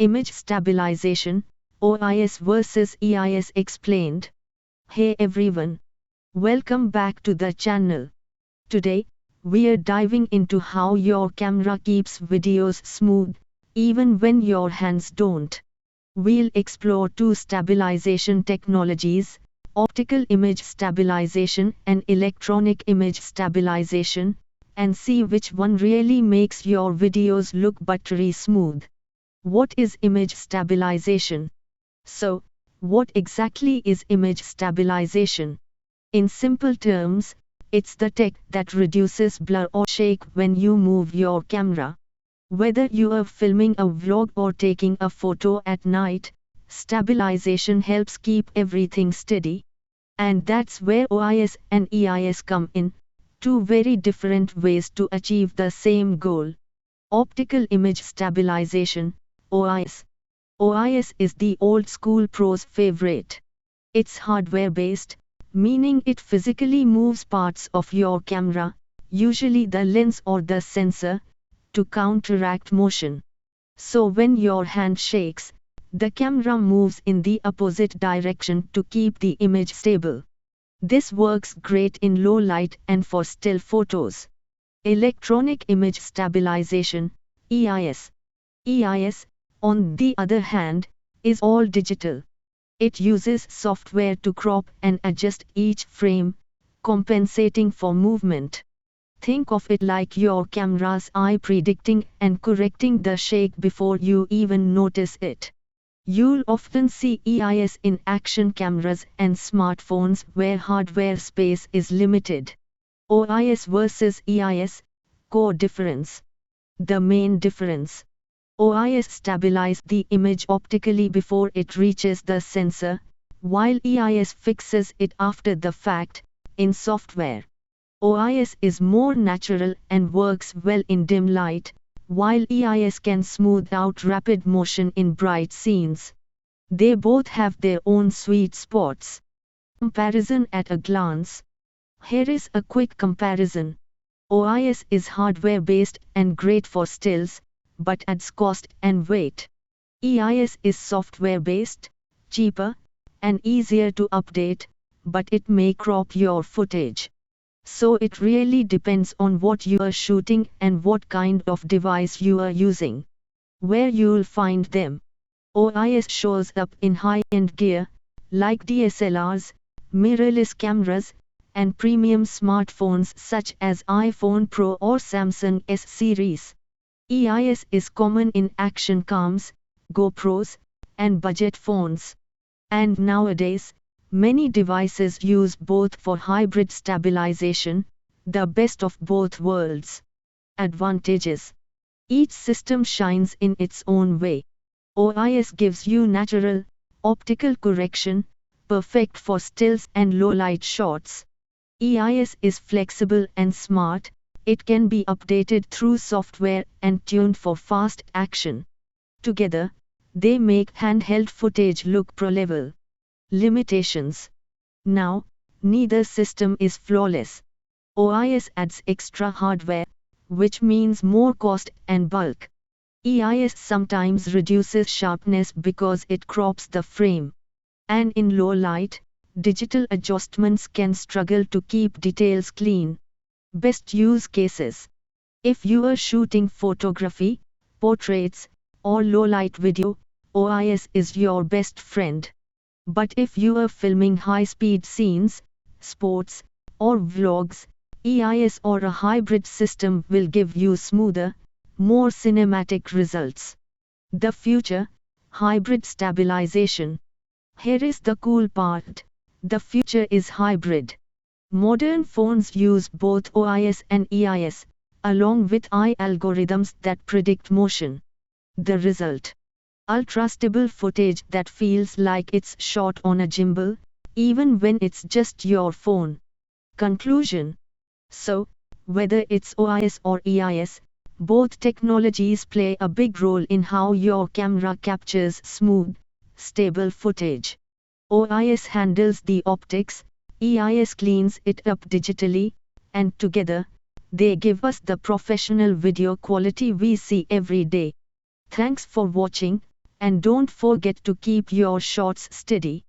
Image Stabilization, OIS versus EIS explained. Hey everyone. Welcome back to the channel. Today, we're diving into how your camera keeps videos smooth, even when your hands don't. We'll explore two stabilization technologies, optical image stabilization and electronic image stabilization, and see which one really makes your videos look buttery smooth. What is image stabilization? So, what exactly is image stabilization? In simple terms, it's the tech that reduces blur or shake when you move your camera. Whether you are filming a vlog or taking a photo at night, stabilization helps keep everything steady. And that's where OIS and EIS come in, two very different ways to achieve the same goal. Optical image stabilization, OIS. OIS is the old school pro's favorite. It's hardware-based, meaning it physically moves parts of your camera, usually the lens or the sensor, to counteract motion. So when your hand shakes, the camera moves in the opposite direction to keep the image stable. This works great in low light and for still photos. Electronic image stabilization, EIS. EIS, on the other hand, is all digital. It uses software to crop and adjust each frame, compensating for movement. Think of it like your camera's eye predicting and correcting the shake before you even notice it. You'll often see EIS in action cameras and smartphones where hardware space is limited. OIS versus EIS, core difference. The main difference. OIS stabilizes the image optically before it reaches the sensor, while EIS fixes it after the fact, in software. OIS is more natural and works well in dim light, while EIS can smooth out rapid motion in bright scenes. They both have their own sweet spots. Comparison at a glance. Here is a quick comparison. OIS is hardware-based and great for stills, but adds cost and weight. EIS is software-based, cheaper, and easier to update, but it may crop your footage. So it really depends on what you are shooting and what kind of device you are using. Where you'll find them. OIS shows up in high-end gear, like DSLRs, mirrorless cameras, and premium smartphones such as iPhone Pro or Samsung S series. EIS is common in action cams, GoPros, and budget phones. And nowadays, many devices use both for hybrid stabilization, the best of both worlds. Advantages. Each system shines in its own way. OIS gives you natural, optical correction, perfect for stills and low-light shots. EIS is flexible and smart, it can be updated through software and tuned for fast action. Together, they make handheld footage look pro-level. Limitations. Now, neither system is flawless. OIS adds extra hardware, which means more cost and bulk. EIS sometimes reduces sharpness because it crops the frame. And in low light, digital adjustments can struggle to keep details clean. Best use cases. If you are shooting photography, portraits, or low-light video, OIS is your best friend. But if you are filming high-speed scenes, sports, or vlogs, EIS or a hybrid system will give you smoother, more cinematic results. The future, hybrid stabilization. Here is the cool part. The future is hybrid. Modern phones use both OIS and EIS, along with AI algorithms that predict motion. The result. Ultra-stable footage that feels like it's shot on a gimbal, even when it's just your phone. Conclusion. So, whether it's OIS or EIS, both technologies play a big role in how your camera captures smooth, stable footage. OIS handles the optics, EIS cleans it up digitally, and together, they give us the professional video quality we see every day. Thanks for watching, And don't forget to keep your shots steady.